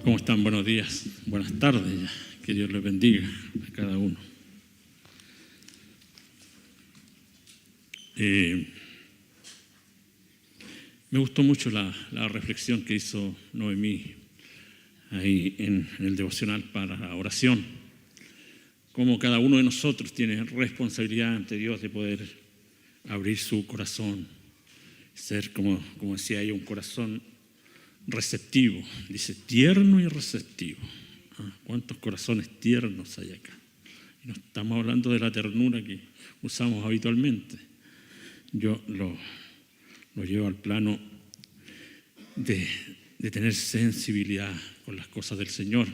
¿Cómo están? Buenos días, buenas tardes. Que Dios les bendiga a cada uno. Me gustó mucho la reflexión que hizo Noemí ahí en el devocional para la oración. Cómo cada uno de nosotros tiene responsabilidad ante Dios de poder abrir su corazón, ser, como decía ella, un corazón receptivo. Dice tierno y receptivo. ¿Cuántos corazones tiernos hay acá? Y no estamos hablando de la ternura que usamos habitualmente. Yo lo llevo al plano de tener sensibilidad con las cosas del Señor.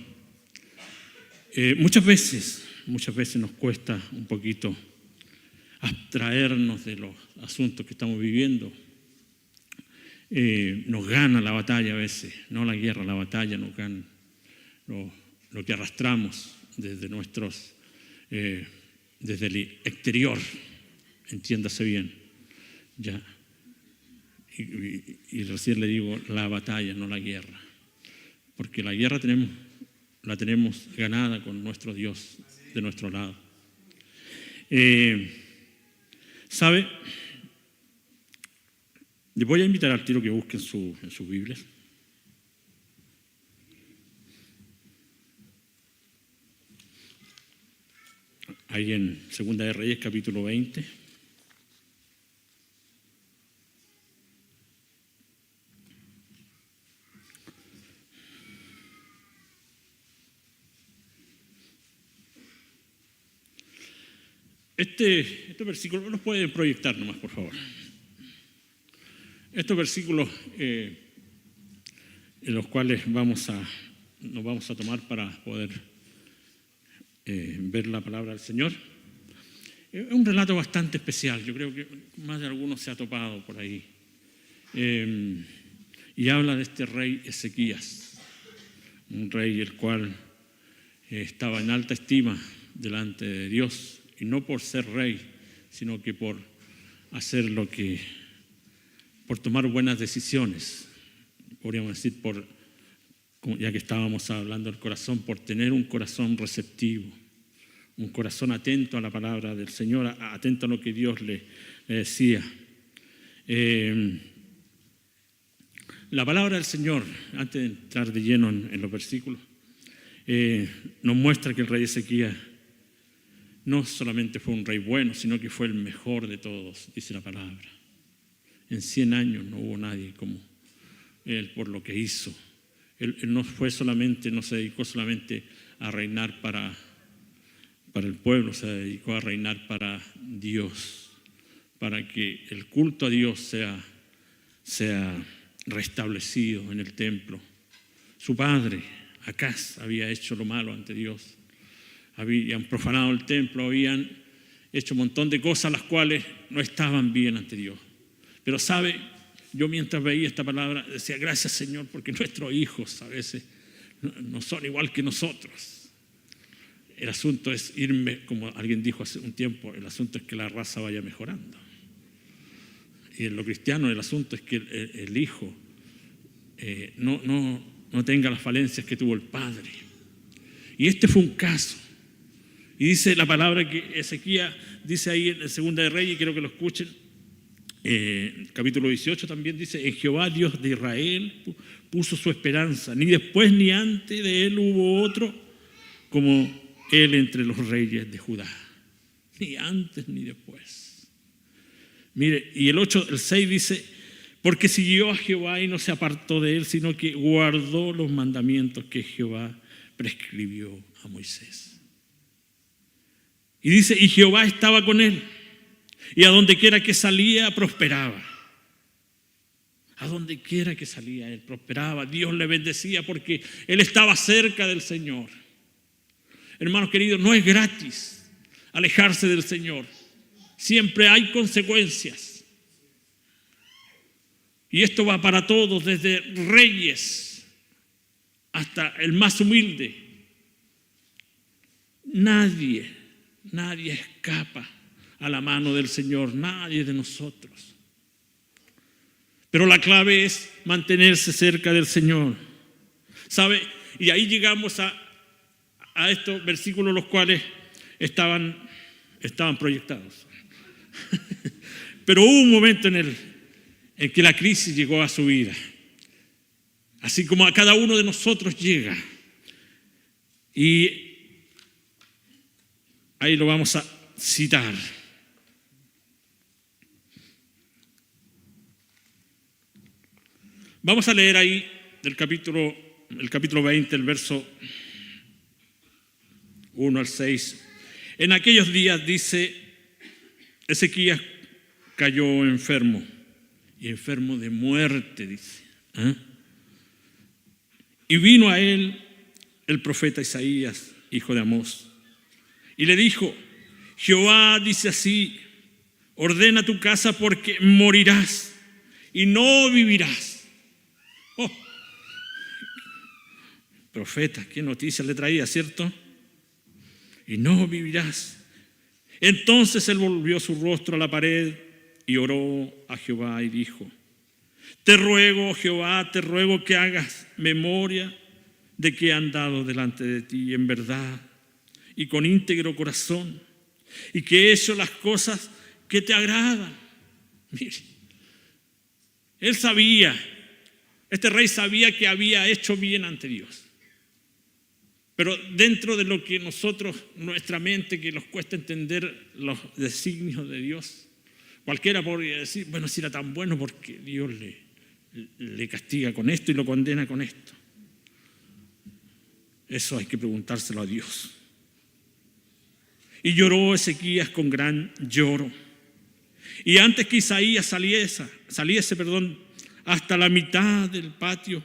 Muchas veces nos cuesta un poquito abstraernos de los asuntos que estamos viviendo. Nos gana la batalla a veces, no la guerra, la batalla nos gana lo que arrastramos desde desde el exterior, entiéndase bien, ya. Y recién le digo la batalla, no la guerra, porque la guerra la tenemos ganada con nuestro Dios de nuestro lado. ¿Sabe? Les voy a invitar al tiro que busquen en sus Biblias. Ahí en Segunda de Reyes, capítulo 20. Este versículo, ¿los pueden proyectar nomás, por favor? Estos versículos en los cuales nos vamos a tomar para poder ver la palabra del Señor. Es un relato bastante especial, yo creo que más de alguno se ha topado por ahí. Y habla de este rey Ezequías, un rey el cual estaba en alta estima delante de Dios, y no por ser rey, sino que por hacer por tomar buenas decisiones, podríamos decir, ya que estábamos hablando del corazón, por tener un corazón receptivo, un corazón atento a la palabra del Señor, atento a lo que Dios le decía. La palabra del Señor, antes de entrar de lleno en los versículos, nos muestra que el rey Ezequías no solamente fue un rey bueno, sino que fue el mejor de todos, dice la palabra. En 100 años no hubo nadie como él por lo que hizo. Él no se dedicó solamente a reinar para el pueblo, se dedicó a reinar para Dios, para que el culto a Dios sea restablecido en el templo. Su padre, Acaz, había hecho lo malo ante Dios. Habían profanado el templo, habían hecho un montón de cosas las cuales no estaban bien ante Dios. Pero sabe, yo mientras veía esta palabra decía, gracias Señor, porque nuestros hijos a veces no son igual que nosotros. El asunto es como alguien dijo hace un tiempo, el asunto es que la raza vaya mejorando. Y en lo cristiano el asunto es que el hijo no tenga las falencias que tuvo el padre. Y este fue un caso. Y dice la palabra que Ezequías dice ahí en Segunda de Reyes, y quiero que lo escuchen, capítulo 18 también dice, en Jehová Dios de Israel puso su esperanza, ni después ni antes de él hubo otro como él entre los reyes de Judá, ni antes ni después. Mire, y el 6 dice, porque siguió a Jehová y no se apartó de él, sino que guardó los mandamientos que Jehová prescribió a Moisés. Y dice, y Jehová estaba con él, y a donde quiera que salía, prosperaba. A donde quiera que salía, él prosperaba. Dios le bendecía porque él estaba cerca del Señor. Hermanos queridos, no es gratis alejarse del Señor. Siempre hay consecuencias. Y esto va para todos, desde reyes hasta el más humilde. Nadie escapa a la mano del Señor, nadie de nosotros. Pero la clave es mantenerse cerca del Señor. ¿Sabe? y ahí llegamos a estos versículos los cuales estaban proyectados. Pero hubo un momento en que la crisis llegó a su vida, así como a cada uno de nosotros llega. Y ahí lo vamos a citar. Vamos a leer ahí el capítulo 20, el verso 1 al 6. En aquellos días, dice, Ezequías cayó enfermo, y enfermo de muerte, dice. Y vino a él el profeta Isaías, hijo de Amós, y le dijo: Jehová dice así: ordena tu casa porque morirás y no vivirás. Oh, profeta, qué noticia le traía, ¿cierto? Y no vivirás. Entonces él volvió su rostro a la pared y oró a Jehová y dijo: te ruego, Jehová, te ruego que hagas memoria de que he andado delante de ti en verdad y con íntegro corazón, y que he hecho las cosas que te agradan. Mire, él sabía, este rey sabía que había hecho bien ante Dios. Pero dentro de lo que nuestra mente, que nos cuesta entender los designios de Dios, cualquiera podría decir: bueno, si era tan bueno, porque Dios le castiga con esto y lo condena con esto. Eso hay que preguntárselo a Dios. Y lloró Ezequías con gran lloro. Y antes que Isaías saliese, hasta la mitad del patio,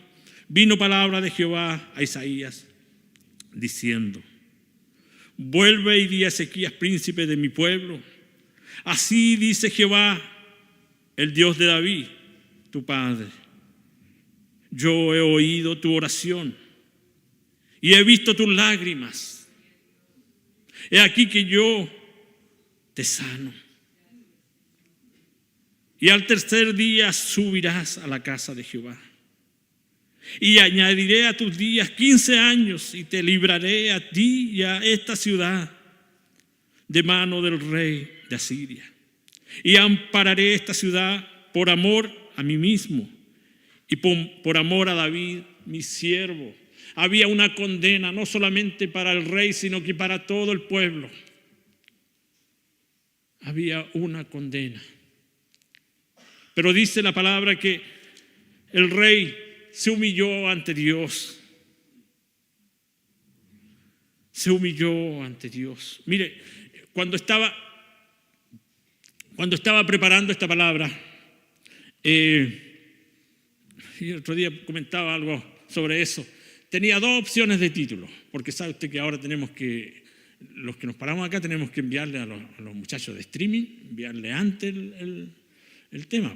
vino palabra de Jehová a Isaías, diciendo: vuelve y di a Ezequías, príncipe de mi pueblo: así dice Jehová, el Dios de David, tu padre: yo he oído tu oración y he visto tus lágrimas. He aquí que yo te sano. Y al tercer día subirás a la casa de Jehová. Y añadiré a tus días 15 años, y te libraré a ti y a esta ciudad de mano del rey de Asiria. Y ampararé esta ciudad por amor a mí mismo y por amor a David, mi siervo. Había una condena no solamente para el rey, sino que para todo el pueblo. Había una condena. Pero dice la palabra que el rey se humilló ante Dios. Se humilló ante Dios. Mire, cuando estaba preparando esta palabra, y el otro día comentaba algo sobre eso. Tenía dos opciones de título, porque sabe usted que ahora los que nos paramos acá, tenemos que enviarle a los muchachos de streaming, enviarle antes el tema,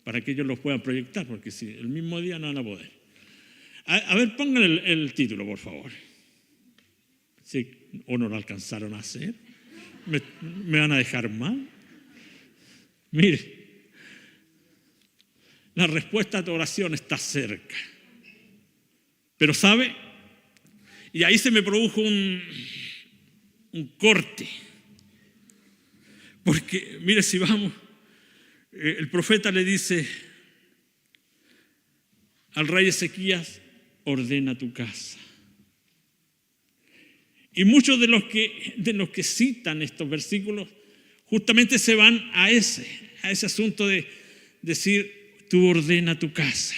para que ellos lo puedan proyectar, porque si el mismo día no van a poder. A ver, pongan el título, por favor. Si o no lo alcanzaron a hacer, me van a dejar mal. Mire, la respuesta a tu oración está cerca. Pero ¿sabe? Y ahí se me produjo un corte. Porque, mire, si vamos, el profeta le dice al rey Ezequías: ordena tu casa. Y muchos de los que citan estos versículos justamente se van a ese asunto de decir: tú ordena tu casa.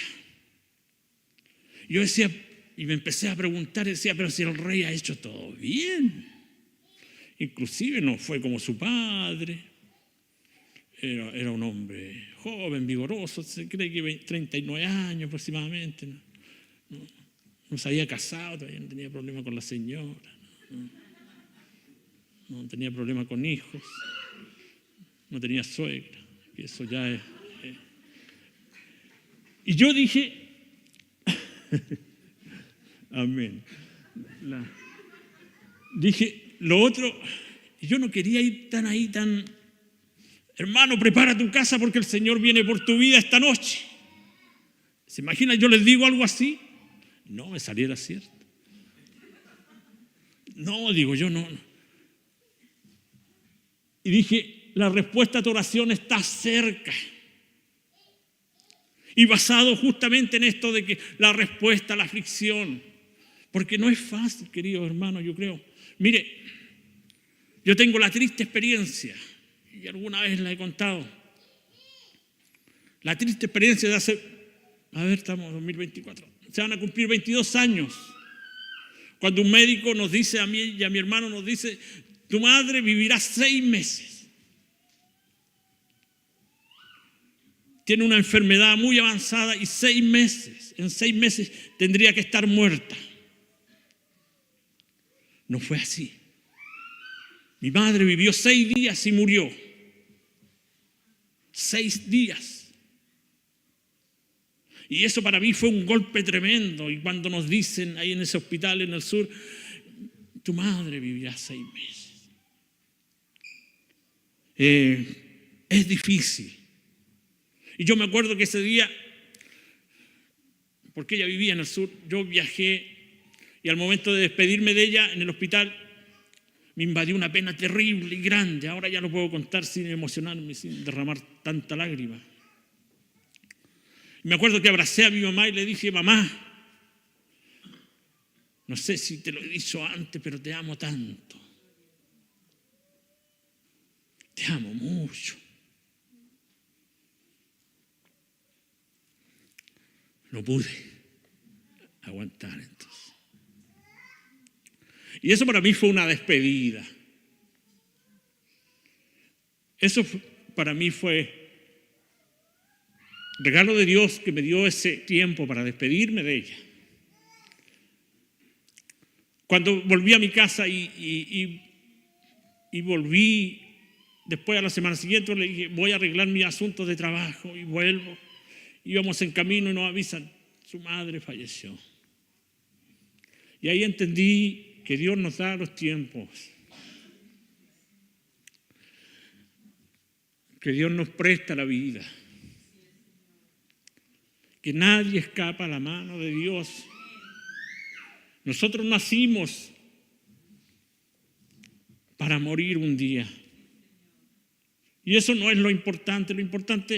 Yo decía, y me empecé a preguntar, decía: pero si el rey ha hecho todo bien. Inclusive no fue como su padre. Era un hombre joven, vigoroso, se cree que 39 años aproximadamente. No se había casado, todavía no tenía problema con la señora. No tenía problema con hijos. No tenía suegra. Y eso ya es. Y yo dije, amén. Dije, lo otro, yo no quería ir tan, hermano, prepara tu casa porque el Señor viene por tu vida esta noche. ¿Se imagina? Yo les digo algo así. No me saliera cierto. No, digo yo, no. Y dije, la respuesta a tu oración está cerca. Y basado justamente en esto de que la respuesta a la aflicción, porque no es fácil, queridos hermanos, yo creo. Mire, yo tengo la triste experiencia, y alguna vez la he contado, la triste experiencia de estamos en 2024, se van a cumplir 22 años, cuando un médico nos dice a mí y a mi hermano, nos dice, tu madre vivirá 6 meses. Tiene una enfermedad muy avanzada y en 6 meses tendría que estar muerta. No fue así. Mi madre vivió 6 días y murió. 6 días. Y eso para mí fue un golpe tremendo. Y cuando nos dicen ahí en ese hospital en el sur, tu madre vivirá 6 meses. Es difícil. Y yo me acuerdo que ese día, porque ella vivía en el sur, yo viajé y al momento de despedirme de ella en el hospital me invadió una pena terrible y grande. Ahora ya lo puedo contar sin emocionarme, sin derramar tanta lágrima. Y me acuerdo que abracé a mi mamá y le dije, mamá, no sé si te lo he dicho antes, pero te amo tanto. Te amo mucho. No pude aguantar entonces. Y eso para mí fue una despedida. Eso para mí fue regalo de Dios que me dio ese tiempo para despedirme de ella. Cuando volví a mi casa y volví, después a la semana siguiente le dije, voy a arreglar mis asuntos de trabajo y vuelvo. Íbamos en camino y nos avisan, su madre falleció. Y ahí entendí que Dios nos da los tiempos. Que Dios nos presta la vida. Que nadie escapa a la mano de Dios. Nosotros nacimos para morir un día. Y eso no es lo importante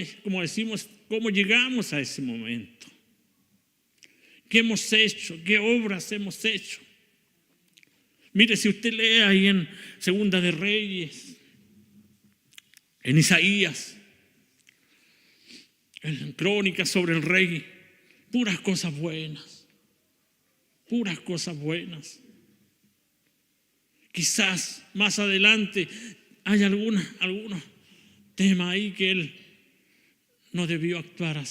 es, como decimos, cómo llegamos a ese momento. ¿Qué hemos hecho? ¿Qué obras hemos hecho? Mire, si usted lee ahí en Segunda de Reyes, en Isaías, en Crónicas sobre el rey, puras cosas buenas. Puras cosas buenas. Quizás más adelante hay algunos temas ahí que él no debió actuar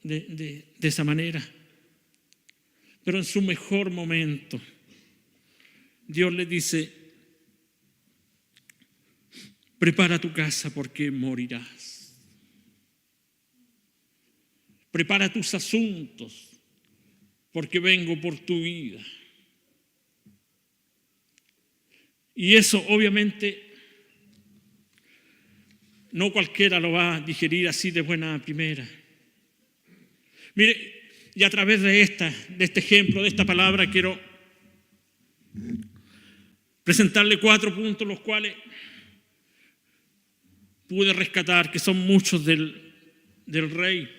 de esa manera. Pero en su mejor momento, Dios le dice, prepara tu casa porque morirás. Prepara tus asuntos porque vengo por tu vida. Y eso obviamente no cualquiera lo va a digerir así de buena primera. Mire, y a través de este ejemplo, de esta palabra, quiero presentarle 4 puntos, los cuales pude rescatar, que son muchos del rey.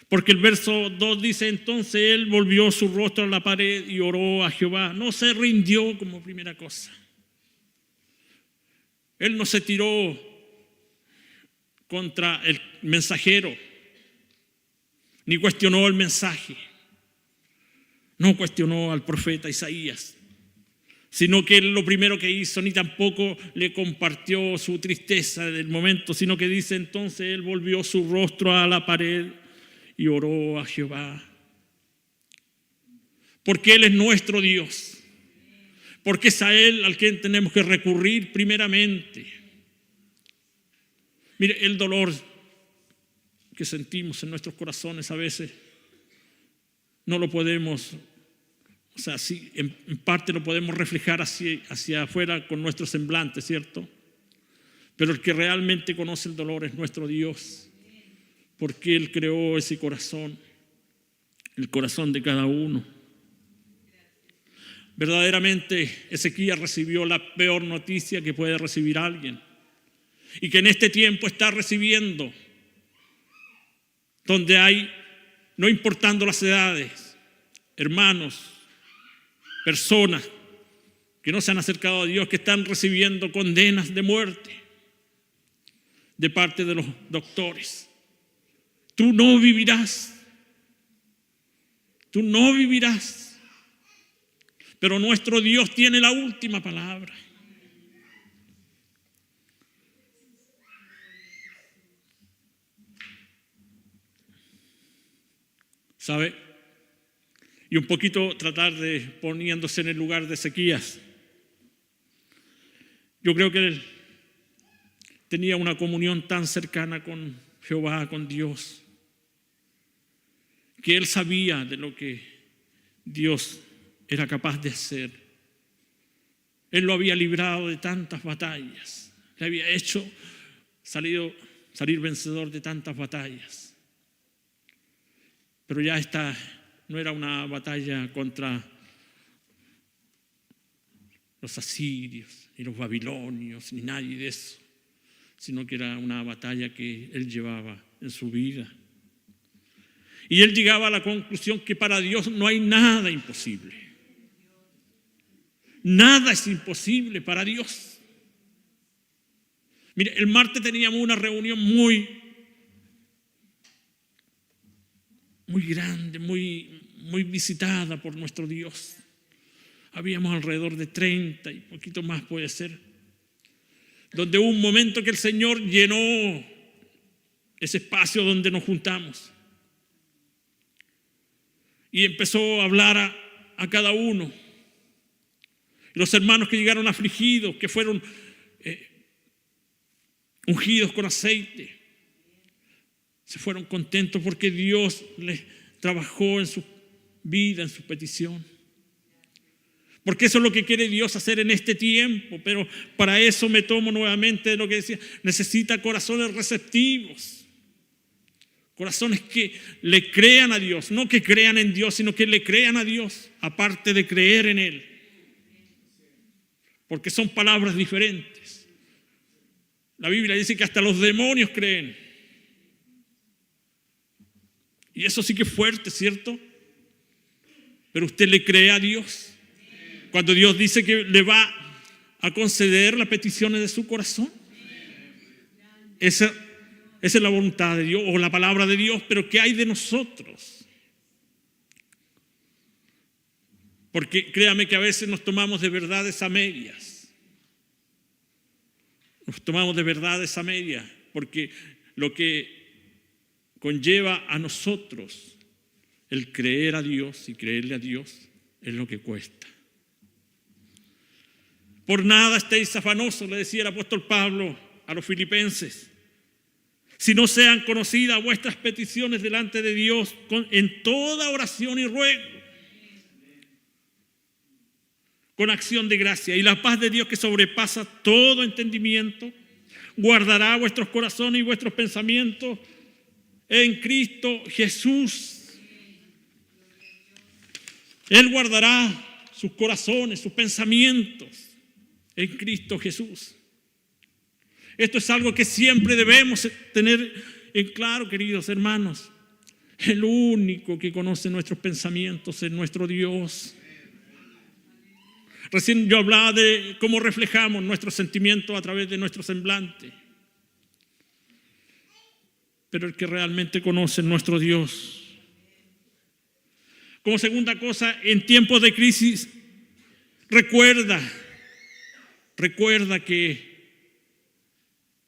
Porque el verso 2 dice, entonces él volvió su rostro a la pared y oró a Jehová. No se rindió como primera cosa. Él no se tiró contra el mensajero, ni cuestionó el mensaje. No cuestionó al profeta Isaías, sino que él lo primero que hizo, ni tampoco le compartió su tristeza del momento, sino que dice, entonces él volvió su rostro a la pared y oró a Jehová. Porque Él es nuestro Dios. Porque es a Él al que tenemos que recurrir primeramente. Mire, el dolor que sentimos en nuestros corazones a veces no lo podemos, o sea, sí, en parte lo podemos reflejar hacia afuera con nuestro semblante, ¿cierto? Pero el que realmente conoce el dolor es nuestro Dios. Porque Él creó ese corazón, el corazón de cada uno. Verdaderamente Ezequías recibió la peor noticia que puede recibir alguien, y que en este tiempo está recibiendo, donde hay, no importando las edades, hermanos, personas que no se han acercado a Dios, que están recibiendo condenas de muerte de parte de los doctores. Tú no vivirás. Tú no vivirás. Pero nuestro Dios tiene la última palabra. ¿Sabe? Y un poquito tratar de poniéndose en el lugar de Ezequías. Yo creo que él tenía una comunión tan cercana con Jehová, con Dios, que él sabía de lo que Dios era capaz de hacer. Él lo había librado de tantas batallas, le había hecho salir vencedor de tantas batallas. Pero ya esta no era una batalla contra los asirios, ni los babilonios, ni nadie de eso, sino que era una batalla que él llevaba en su vida. Y él llegaba a la conclusión que para Dios no hay nada imposible. Nada es imposible para Dios. Mire, el martes teníamos una reunión muy grande, muy visitada por nuestro Dios. Habíamos alrededor de 30 y poquito más puede ser, donde hubo un momento que el Señor llenó ese espacio donde nos juntamos y empezó a hablar a cada uno. Y los hermanos que llegaron afligidos, que fueron ungidos con aceite, se fueron contentos porque Dios les trabajó en su vida, en su petición. Porque eso es lo que quiere Dios hacer en este tiempo. Pero para eso me tomo nuevamente de lo que decía. Necesita corazones receptivos. Corazones que le crean a Dios. No que crean en Dios, sino que le crean a Dios. Aparte de creer en Él. Porque son palabras diferentes. La Biblia dice que hasta los demonios creen. Y eso sí que es fuerte, ¿cierto? Pero usted le cree a Dios. Cuando Dios dice que le va a conceder las peticiones de su corazón. Esa es la voluntad de Dios o la palabra de Dios, pero ¿qué hay de nosotros? Porque créame que a veces nos tomamos de verdades a medias. Nos tomamos de verdades a medias, porque lo que conlleva a nosotros el creer a Dios y creerle a Dios es lo que cuesta. Por nada estéis afanosos, le decía el apóstol Pablo a los filipenses, si no sean conocidas vuestras peticiones delante de Dios en toda oración y ruego, con acción de gracia, y la paz de Dios que sobrepasa todo entendimiento, guardará vuestros corazones y vuestros pensamientos en Cristo Jesús. Él guardará sus corazones, sus pensamientos en Cristo Jesús. Esto es algo que siempre debemos tener en claro, queridos hermanos. El único que conoce nuestros pensamientos es nuestro Dios. Recién yo hablaba de cómo reflejamos nuestros sentimientos a través de nuestro semblante. Pero el que realmente conoce es nuestro Dios. Como segunda cosa, en tiempos de crisis, recuerda que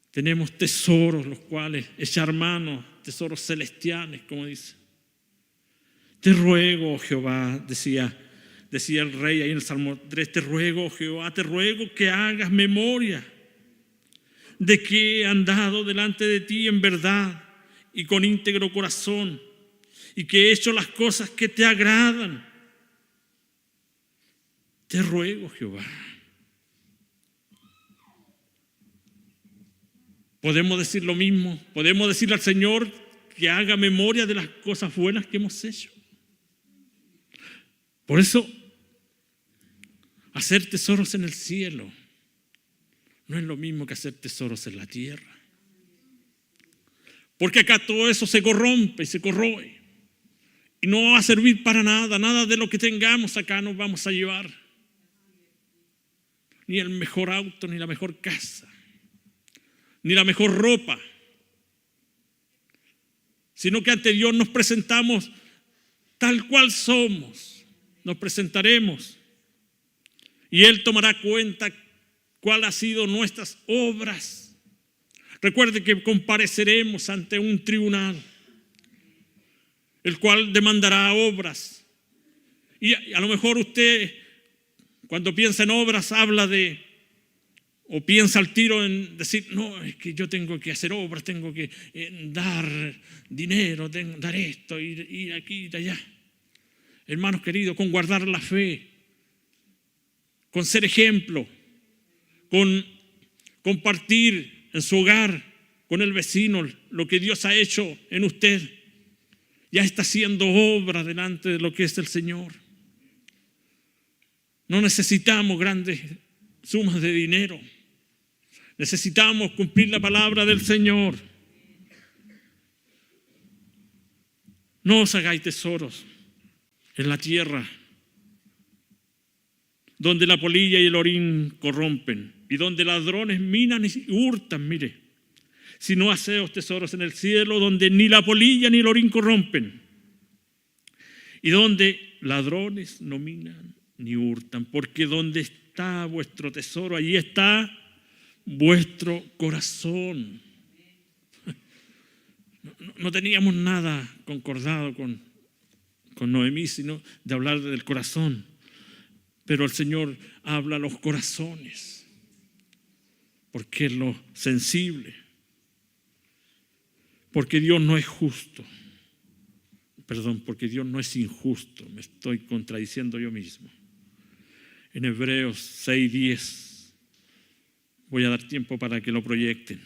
tenemos tesoros los cuales echar mano, tesoros celestiales, como dice. Te ruego, Jehová, decía el rey ahí en el Salmo 3, te ruego, Jehová, te ruego que hagas memoria de que he andado delante de ti en verdad y con íntegro corazón, y que he hecho las cosas que te agradan. Te ruego, Jehová. Podemos decir lo mismo, podemos decirle al Señor que haga memoria de las cosas buenas que hemos hecho. Por eso Hacer tesoros en el cielo no es lo mismo que hacer tesoros en la tierra. Porque acá todo eso se corrompe y se corroe. Y no va a servir para nada. Nada de lo que tengamos acá nos vamos a llevar. Ni el mejor auto, ni la mejor casa, ni la mejor ropa. Sino que ante Dios nos presentamos tal cual somos. Nos presentaremos. Y Él tomará cuenta cuál ha sido nuestras obras. Recuerde que compareceremos ante un tribunal, el cual demandará obras. Y a lo mejor usted, cuando piensa en obras, habla de, o piensa al tiro en decir, no, es que yo tengo que hacer obras, tengo que dar dinero, dar esto, ir aquí, ir allá. Hermanos queridos, con guardar la fe, con ser ejemplo, con compartir en su hogar con el vecino lo que Dios ha hecho en usted, ya está haciendo obra delante de lo que es el Señor. No necesitamos grandes sumas de dinero. Necesitamos cumplir la palabra del Señor. No os hagáis tesoros en la tierra, donde la polilla y el orín corrompen, y donde ladrones minan y hurtan, mire. Sino haceos tesoros en el cielo, donde ni la polilla ni el orín corrompen, y donde ladrones no minan ni hurtan, porque donde está vuestro tesoro, allí está vuestro corazón. No teníamos nada concordado con Noemí, sino de hablar del corazón. Pero el Señor habla a los corazones, porque es lo sensible. Porque Dios no es justo. Porque Dios no es injusto. Me estoy contradiciendo yo mismo. En Hebreos 6:10, voy a dar tiempo para que lo proyecten.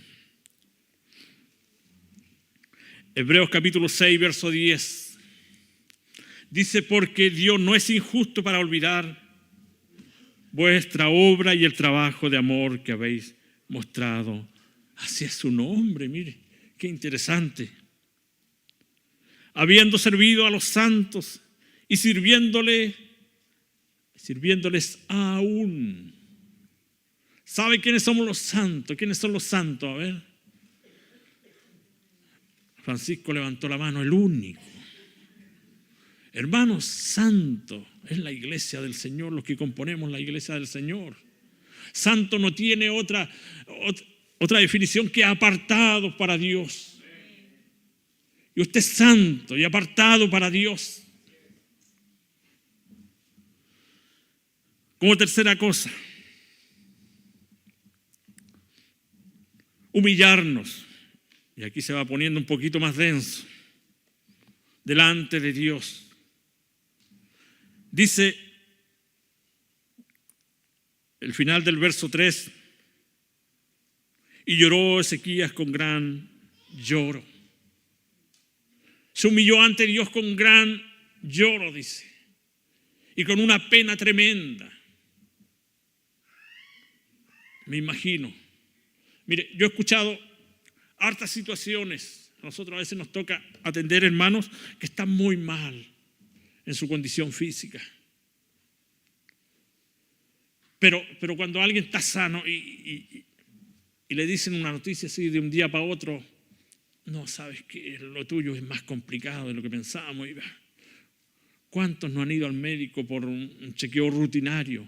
Hebreos capítulo 6, verso 10. Dice, porque Dios no es injusto para olvidar vuestra obra y el trabajo de amor que habéis mostrado hacia su nombre. Mire, qué interesante. Habiendo servido a los santos y sirviéndoles aún. ¿Sabe quiénes somos los santos? ¿Quiénes son los santos? A ver. Francisco levantó la mano, el único. Hermanos, santo es la iglesia del Señor, los que componemos la iglesia del Señor. Santo no tiene otra definición que apartado para Dios. Y usted es santo y apartado para Dios. Como tercera cosa, humillarnos. Y aquí se va poniendo un poquito más denso. Delante de Dios. Dice el final del verso 3, y lloró Ezequías con gran lloro. Se humilló ante Dios con gran lloro, dice, y con una pena tremenda. Me imagino. Mire, yo he escuchado hartas situaciones. A nosotros a veces nos toca atender hermanos que están muy mal en su condición física. Pero cuando alguien está sano y le dicen una noticia así de un día para otro, no, sabes que lo tuyo es más complicado de lo que pensábamos. ¿Cuántos no han ido al médico por un chequeo rutinario?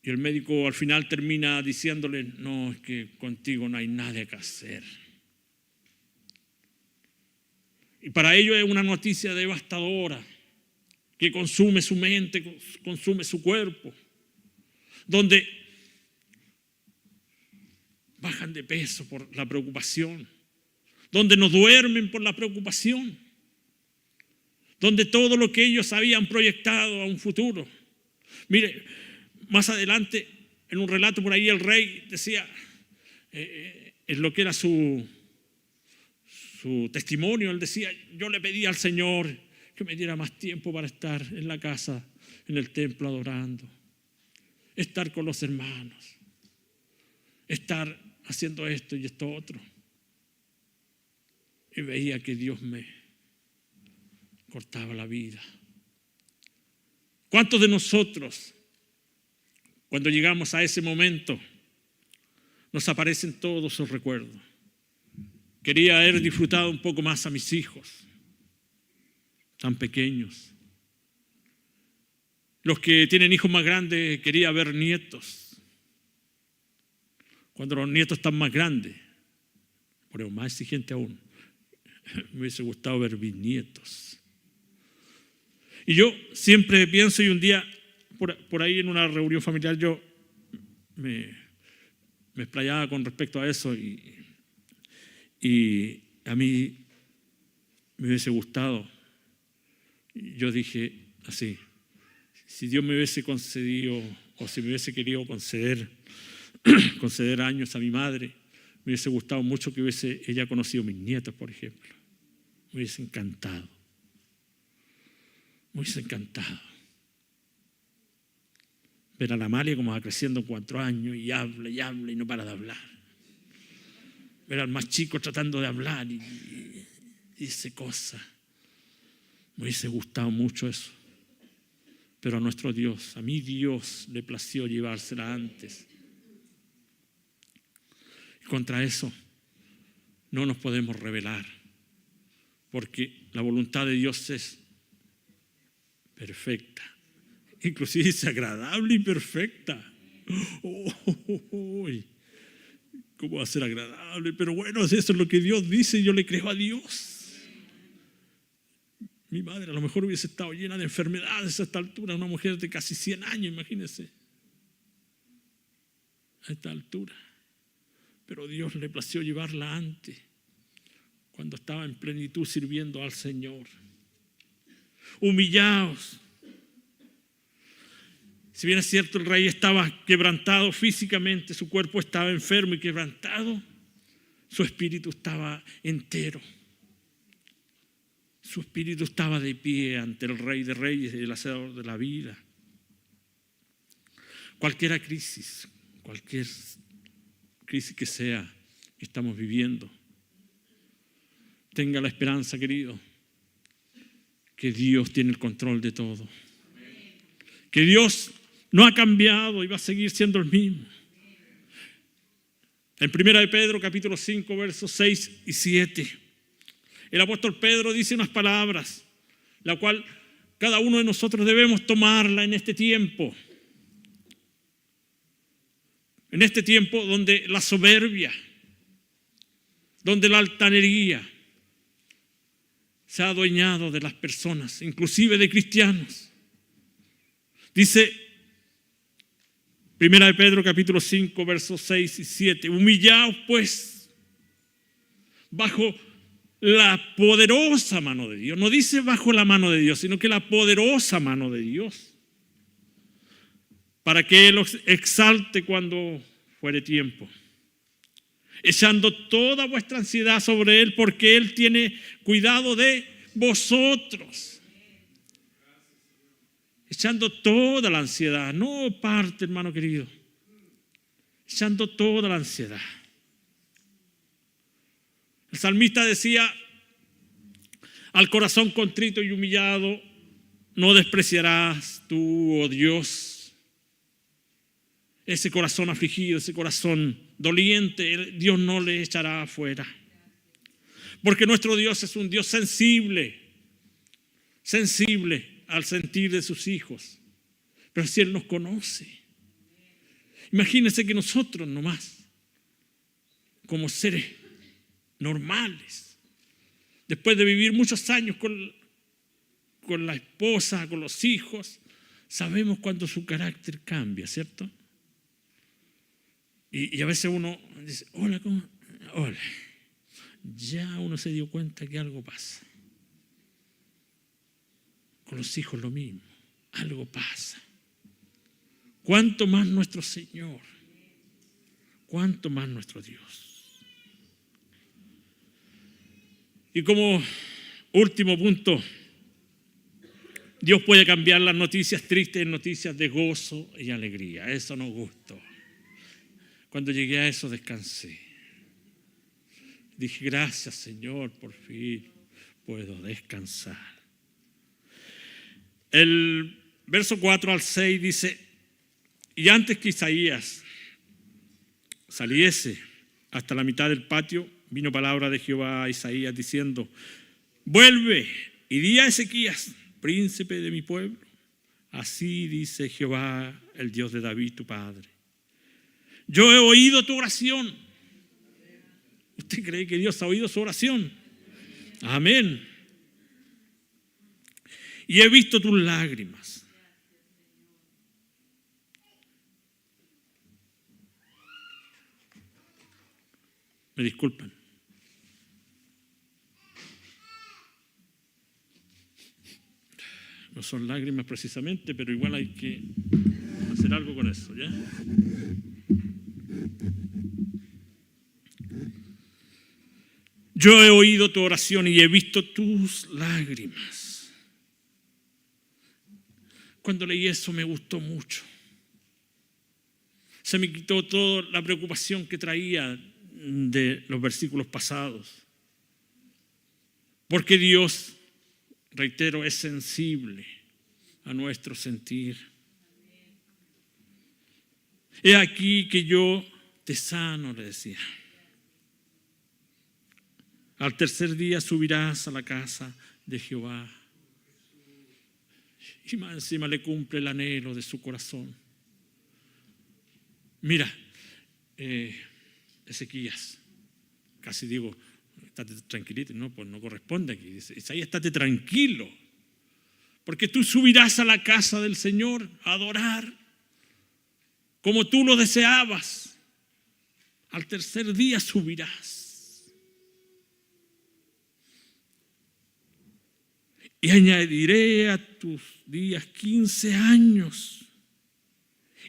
Y el médico al final termina diciéndole, no, es que contigo no hay nada que hacer. Y para ellos es una noticia devastadora que consume su mente, consume su cuerpo, donde bajan de peso por la preocupación, donde no duermen por la preocupación, donde todo lo que ellos habían proyectado a un futuro. Mire, más adelante, en un relato por ahí, el rey decía, en lo que era su testimonio, él decía, yo le pedí al Señor que me diera más tiempo para estar en la casa, en el templo adorando. estar con los hermanos, estar haciendo esto y esto otro. Y veía que Dios me cortaba la vida. ¿Cuántos de nosotros, cuando llegamos a ese momento, nos aparecen todos esos recuerdos? Quería haber disfrutado un poco más a mis hijos, tan pequeños. Los que tienen hijos más grandes, quería ver nietos. Cuando los nietos están más grandes, pero más exigente aún, me hubiese gustado ver bisnietos. Y yo siempre pienso, y un día por ahí en una reunión familiar yo me explayaba con respecto a eso, y a mí me hubiese gustado. Yo dije así: si Dios me hubiese concedido, o si me hubiese querido conceder años a mi madre, me hubiese gustado mucho que hubiese ella conocido a mis nietos, por ejemplo. Me hubiese encantado. Me hubiese encantado ver a la Amalia como va creciendo en 4 años y habla y no para de hablar. Ver al más chico tratando de hablar y dice cosas. Me hubiese gustado mucho eso. Pero a nuestro Dios, a mi Dios, le plació llevársela antes. Y contra eso no nos podemos rebelar, porque la voluntad de Dios es perfecta, inclusive es agradable y perfecta. ¿Cómo va a ser agradable? Pero bueno, eso es lo que Dios dice y yo le creo a Dios. Mi madre a lo mejor hubiese estado llena de enfermedades a esta altura, una mujer de casi 100 años, imagínense, a esta altura. Pero Dios le plació llevarla antes, cuando estaba en plenitud sirviendo al Señor. Humillaos. Si bien es cierto, el rey estaba quebrantado físicamente, su cuerpo estaba enfermo y quebrantado, su espíritu estaba entero. Su espíritu estaba de pie ante el Rey de Reyes y el Hacedor de la vida. Cualquier crisis que sea que estamos viviendo, tenga la esperanza, querido, que Dios tiene el control de todo. Que Dios no ha cambiado y va a seguir siendo el mismo. En 1 de Pedro, capítulo 5, versos 6 y 7, el apóstol Pedro dice unas palabras, la cual cada uno de nosotros debemos tomarla en este tiempo. En este tiempo donde la soberbia, donde la altanería se ha adueñado de las personas, inclusive de cristianos. Dice 1 de Pedro capítulo 5 versos 6 y 7: humillaos pues bajo la poderosa mano de Dios. No dice bajo la mano de Dios, sino que la poderosa mano de Dios, para que Él os exalte cuando fuere tiempo, echando toda vuestra ansiedad sobre Él, porque Él tiene cuidado de vosotros. Echando toda la ansiedad, no parte, hermano querido, echando toda la ansiedad. El salmista decía: al corazón contrito y humillado no despreciarás tú, oh Dios. Ese corazón afligido, ese corazón doliente, Dios no le echará afuera. Porque nuestro Dios es un Dios sensible al sentir de sus hijos. Pero si Él nos conoce, imagínense que nosotros nomás, como seres normales, después de vivir muchos años con la esposa, con los hijos, sabemos cuando su carácter cambia, ¿cierto? Y a veces uno dice: hola, ¿cómo? Hola. Ya uno se dio cuenta que algo pasa. Con los hijos lo mismo, algo pasa. ¿Cuánto más nuestro Señor? ¿Cuánto más nuestro Dios? Y como último punto, Dios puede cambiar las noticias tristes en noticias de gozo y alegría. Eso nos gustó. Cuando llegué a eso descansé. Dije, gracias Señor, por fin puedo descansar. El verso 4 al 6 dice, y antes que Isaías saliese hasta la mitad del patio, vino palabra de Jehová a Isaías diciendo, vuelve y di a Ezequías, príncipe de mi pueblo, así dice Jehová, el Dios de David, tu padre. Yo he oído tu oración. ¿Usted cree que Dios ha oído su oración? Amén. Y he visto tus lágrimas. Me disculpan. No son lágrimas precisamente, pero igual hay que hacer algo con eso, ¿ya? Yo he oído tu oración y he visto tus lágrimas. Cuando leí eso me gustó mucho. Se me quitó toda la preocupación que traía de los versículos pasados. Porque Dios, reitero, es sensible a nuestro sentir. He aquí que yo te sano, le decía. Al tercer día subirás a la casa de Jehová. Y más encima le cumple el anhelo de su corazón. Mira, Ezequías, casi digo, estate tranquilito, no, pues no corresponde aquí. Dice, Isaías, estate tranquilo, porque tú subirás a la casa del Señor a adorar, como tú lo deseabas. Al tercer día subirás. Y añadiré a tus días 15 años,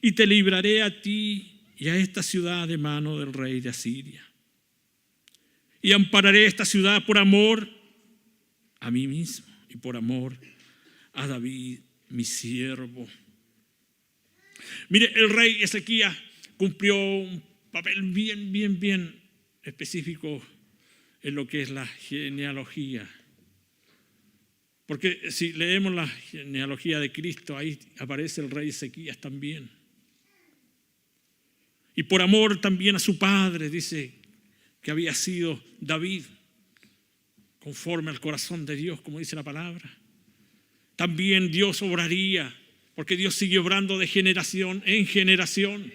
y te libraré a ti y a esta ciudad de mano del rey de Asiria. Y ampararé esta ciudad por amor a mí mismo y por amor a David, mi siervo. Mire, el rey Ezequías cumplió un papel bien específico en lo que es la genealogía. Porque si leemos la genealogía de Cristo, ahí aparece el rey Ezequías también. Y por amor también a su padre, dice que había sido David, conforme al corazón de Dios, como dice la palabra. También Dios obraría, porque Dios sigue obrando de generación en generación.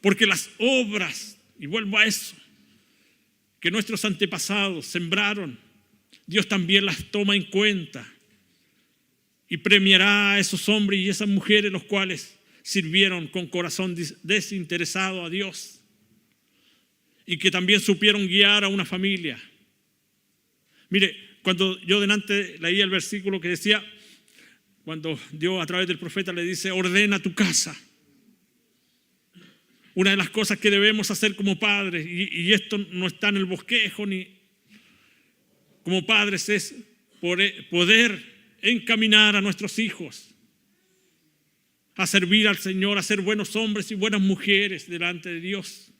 Porque las obras, y vuelvo a eso, que nuestros antepasados sembraron, Dios también las toma en cuenta y premiará a esos hombres y esas mujeres los cuales sirvieron con corazón desinteresado a Dios y que también supieron guiar a una familia. Mire, cuando yo delante leía el versículo que decía, cuando Dios a través del profeta le dice, ordena tu casa. Una de las cosas que debemos hacer como padres, y esto no está en el bosquejo ni como padres, es poder encaminar a nuestros hijos a servir al Señor, a ser buenos hombres y buenas mujeres delante de Dios.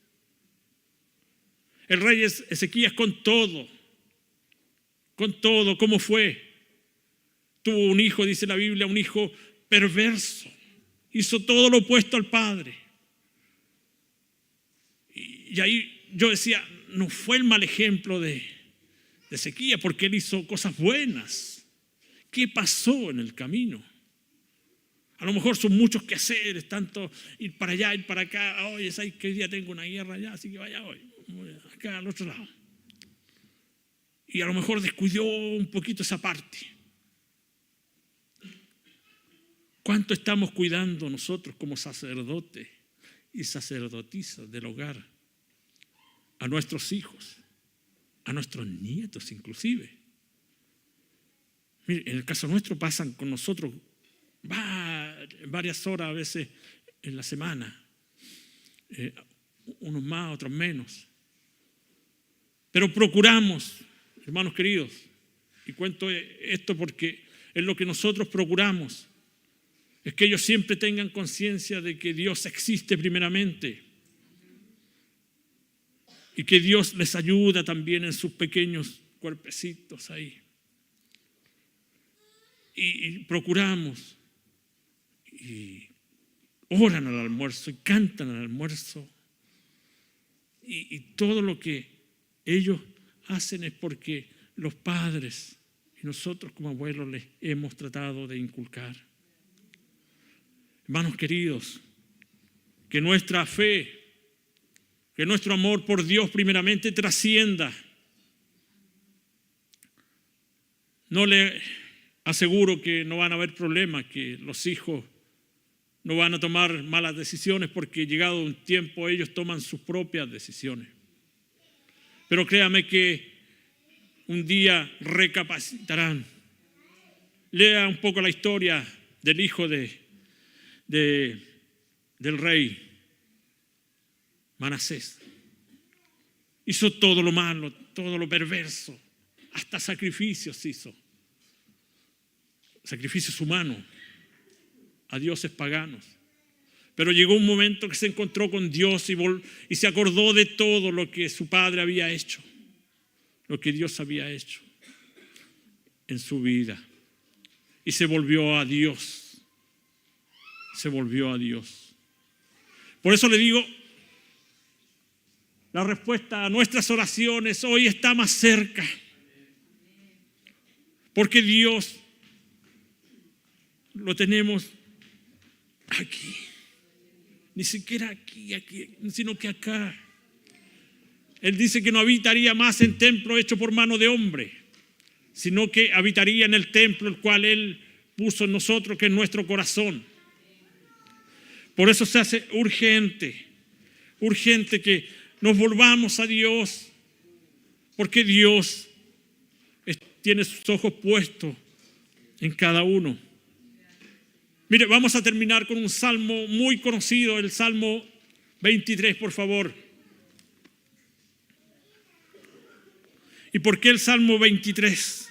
El rey Ezequías con todo, ¿cómo fue? Tuvo un hijo, dice la Biblia, un hijo perverso. Hizo todo lo opuesto al padre. Y ahí yo decía, no fue el mal ejemplo de Ezequías, porque él hizo cosas buenas. ¿Qué pasó en el camino? A lo mejor son muchos quehaceres, tanto ir para allá, ir para acá. Oye, ¿sabes que hoy día tengo una guerra allá? Así que vaya hoy, acá al otro lado. Y a lo mejor descuidó un poquito esa parte. ¿Cuánto estamos cuidando nosotros como sacerdotes y sacerdotisas del hogar a nuestros hijos? A nuestros nietos inclusive. Mire, en el caso nuestro pasan con nosotros varias horas a veces en la semana, unos más, otros menos. Pero procuramos, hermanos queridos, y cuento esto porque es lo que nosotros procuramos. Es que ellos siempre tengan conciencia de que Dios existe primeramente y que Dios les ayuda también en sus pequeños cuerpecitos ahí. Y procuramos, y oran al almuerzo, y cantan al almuerzo, y todo lo que ellos hacen es porque los padres y nosotros como abuelos les hemos tratado de inculcar. Hermanos queridos, que nuestra fe, que nuestro amor por Dios primeramente trascienda. No le aseguro que no van a haber problemas, que los hijos no van a tomar malas decisiones, porque llegado un tiempo ellos toman sus propias decisiones. Pero créame que un día recapacitarán. Lea un poco la historia del hijo del rey Manasés. Hizo todo lo malo, todo lo perverso, hasta sacrificios hizo. Sacrificios humanos a dioses paganos. Pero llegó un momento que se encontró con Dios y se acordó de todo lo que su padre había hecho, lo que Dios había hecho en su vida. Y se volvió a Dios. Se volvió a Dios. Por eso le digo, la respuesta a nuestras oraciones hoy está más cerca. Porque Dios lo tenemos aquí. Ni siquiera aquí, sino que acá. Él dice que no habitaría más en templo hecho por mano de hombre, sino que habitaría en el templo el cual Él puso en nosotros, que es nuestro corazón. Por eso se hace urgente que nos volvamos a Dios, porque Dios tiene sus ojos puestos en cada uno. Mire, vamos a terminar con un salmo muy conocido, el Salmo 23, por favor. ¿Y por qué el Salmo 23?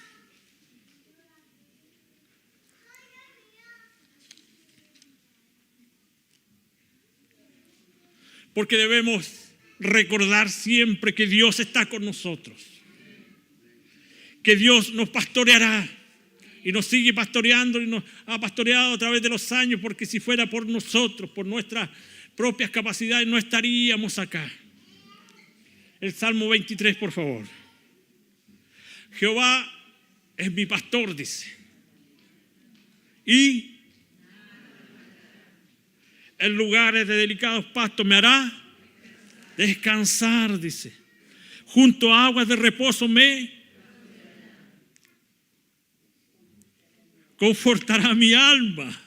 Porque debemos recordar siempre que Dios está con nosotros, que Dios nos pastoreará. Y nos sigue pastoreando y nos ha pastoreado a través de los años, porque si fuera por nosotros, por nuestras propias capacidades, no estaríamos acá. El Salmo 23, por favor. Jehová es mi pastor, dice. Y en lugares de delicados pastos me hará descansar, dice. Junto a aguas de reposo me confortará mi alma,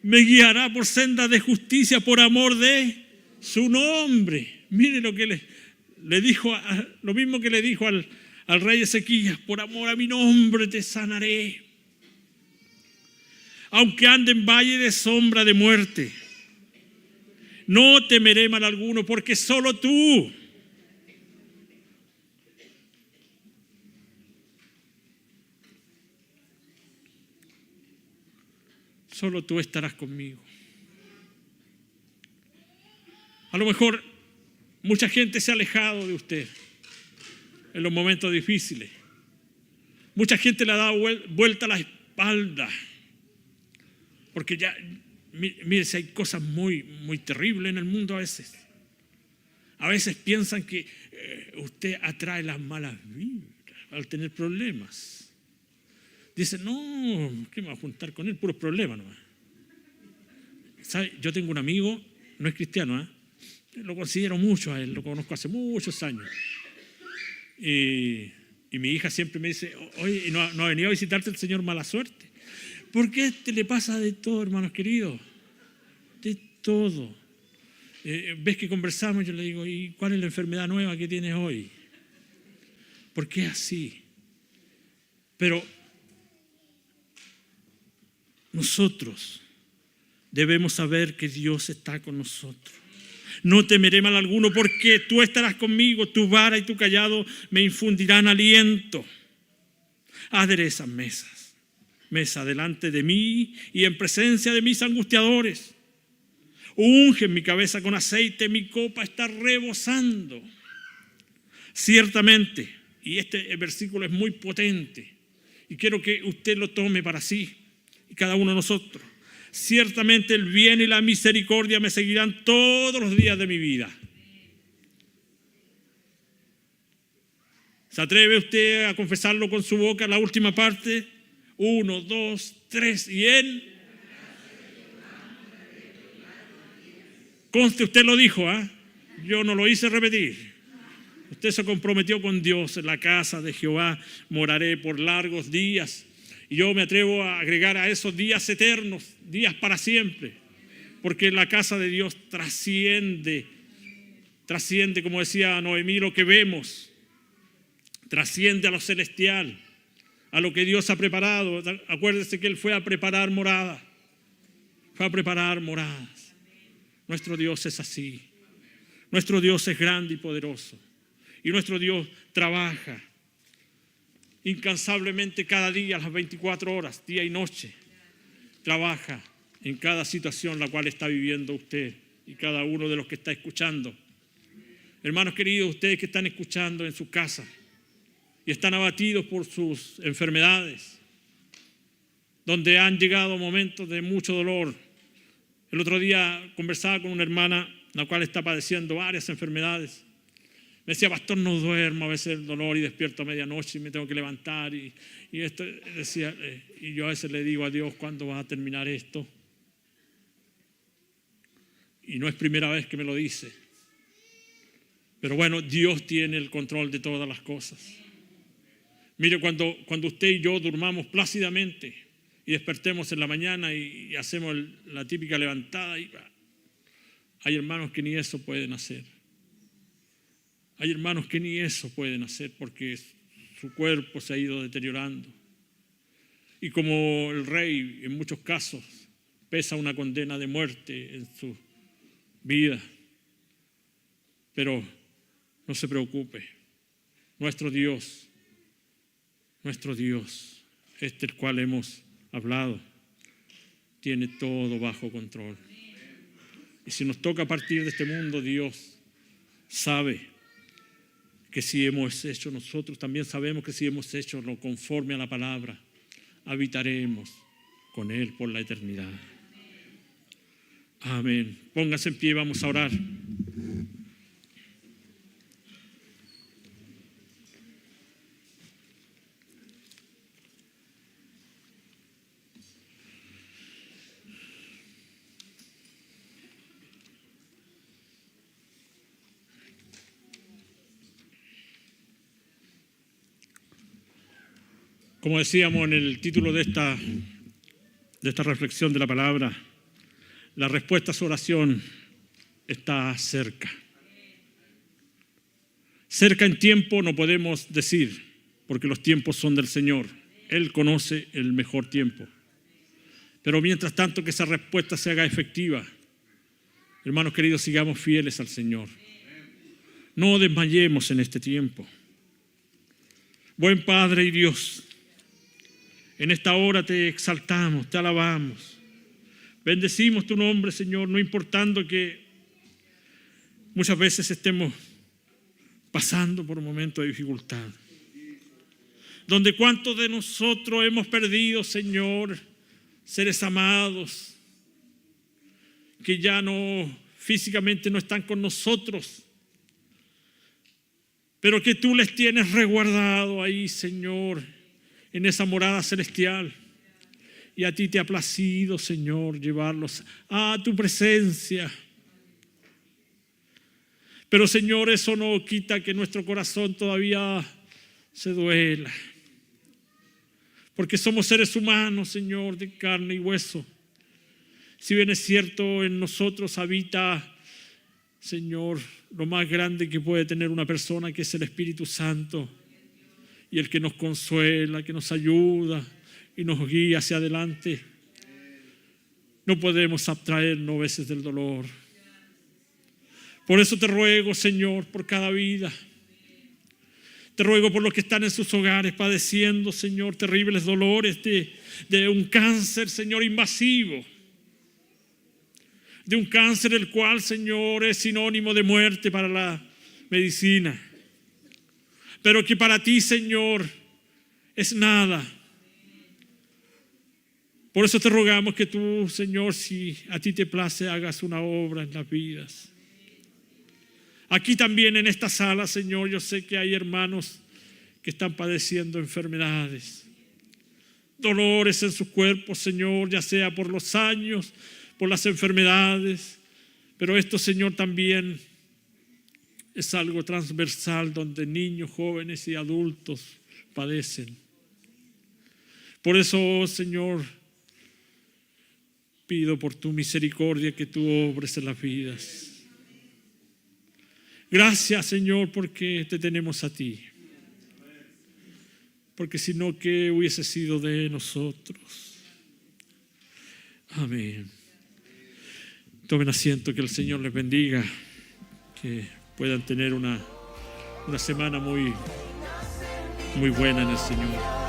me guiará por sendas de justicia por amor de su nombre. Mire lo que le dijo, lo mismo que le dijo al rey Ezequías: por amor a mi nombre te sanaré. Aunque ande en valle de sombra de muerte, no temeré mal alguno, porque solo tú estarás conmigo. A lo mejor mucha gente se ha alejado de usted en los momentos difíciles. Mucha gente le ha dado vuelta a la espalda. Porque ya, mire, si hay cosas muy, muy terribles en el mundo a veces. A veces piensan que usted atrae las malas vibras al tener problemas. Dicen, no, ¿qué me va a juntar con él? Puros problemas nomás. ¿Sabe? Yo tengo un amigo, no es cristiano, lo considero mucho a él, lo conozco hace muchos años. Y mi hija siempre me dice, oye, ¿no ha venido a visitarte el Señor mala suerte? Porque a este le pasa de todo, hermanos queridos, de todo. Ves que conversamos, yo le digo, ¿y cuál es la enfermedad nueva que tienes hoy? ¿Por qué así? Pero nosotros debemos saber que Dios está con nosotros. No temeré mal alguno, porque tú estarás conmigo, tu vara y tu cayado me infundirán aliento. Aderezas mesas mesa delante de mí y en presencia de mis angustiadores. Unge mi cabeza con aceite, mi copa está rebosando. Ciertamente, y este versículo es muy potente, y quiero que usted lo tome para sí, y cada uno de nosotros. Ciertamente el bien y la misericordia me seguirán todos los días de mi vida. ¿Se atreve usted a confesarlo con su boca, la última parte? 1, 2, 3, y él. Conste, usted lo dijo, yo no lo hice repetir. Usted se comprometió con Dios: en la casa de Jehová moraré por largos días. Y yo me atrevo a agregar a esos días eternos, días para siempre. Porque la casa de Dios trasciende, como decía Noemí, lo que vemos. Trasciende a lo celestial, a lo que Dios ha preparado. Acuérdese que Él fue a preparar moradas. Fue a preparar moradas. Nuestro Dios es así. Nuestro Dios es grande y poderoso. Y nuestro Dios trabaja incansablemente cada día, las 24 horas, día y noche. Trabaja en cada situación la cual está viviendo usted y cada uno de los que está escuchando. Hermanos queridos, ustedes que están escuchando en su casa y están abatidos por sus enfermedades, donde han llegado momentos de mucho dolor. El otro día conversaba con una hermana, la cual está padeciendo varias enfermedades. Me decía: pastor, no duermo, a veces el dolor, y despierto a medianoche y me tengo que levantar. Y esto decía, y yo a veces le digo a Dios: ¿cuándo vas a terminar esto? Y no es primera vez que me lo dice. Pero bueno, Dios tiene el control de todas las cosas. Mire, cuando usted y yo durmamos plácidamente y despertemos en la mañana y hacemos la típica levantada, hay hermanos que ni eso pueden hacer. Hay hermanos que ni eso pueden hacer porque su cuerpo se ha ido deteriorando. Y como el rey, en muchos casos, pesa una condena de muerte en su vida. Pero no se preocupe. Nuestro Dios, el cual hemos hablado, tiene todo bajo control. Y si nos toca partir de este mundo, Dios sabe que si hemos hecho, nosotros también sabemos que si hemos hecho lo conforme a la palabra, habitaremos con Él por la eternidad. Amén. Póngase en pie, vamos a orar. Como decíamos en el título de esta reflexión de la palabra, la respuesta a su oración está cerca. Cerca en tiempo no podemos decir, porque los tiempos son del Señor. Él conoce el mejor tiempo. Pero mientras tanto que esa respuesta se haga efectiva, hermanos queridos, sigamos fieles al Señor. No desmayemos en este tiempo. Buen Padre y Dios, en esta hora te exaltamos, te alabamos. Bendecimos tu nombre, Señor, no importando que muchas veces estemos pasando por momentos de dificultad. Donde cuántos de nosotros hemos perdido, Señor, seres amados, que ya no, físicamente no están con nosotros, pero que tú les tienes resguardado ahí, Señor, en esa morada celestial. Y a ti te ha placido, Señor, llevarlos a tu presencia. Pero, Señor, eso no quita que nuestro corazón todavía se duela. Porque somos seres humanos, Señor, de carne y hueso. Si bien es cierto, en nosotros habita, Señor, lo más grande que puede tener una persona, que es el Espíritu Santo. Y el que nos consuela, que nos ayuda y nos guía hacia adelante. No podemos abstraernos a veces del dolor. Por eso te ruego, Señor, por cada vida. Te ruego por los que están en sus hogares padeciendo, Señor, terribles dolores de un cáncer, Señor, invasivo. De un cáncer el cual, Señor, es sinónimo de muerte para la medicina. Pero que para ti, Señor, es nada. Por eso te rogamos que tú, Señor, si a ti te place, hagas una obra en las vidas. Aquí también en esta sala, Señor, yo sé que hay hermanos que están padeciendo enfermedades, dolores en sus cuerpos, Señor, ya sea por los años, por las enfermedades, pero esto, Señor, también es algo transversal donde niños, jóvenes y adultos padecen. Por eso, Señor, pido por tu misericordia que tú obres en las vidas. Gracias, Señor, porque te tenemos a ti. Porque si no, ¿qué hubiese sido de nosotros? Amén. Tomen asiento, que el Señor les bendiga, que puedan tener una semana muy buena en el Señor.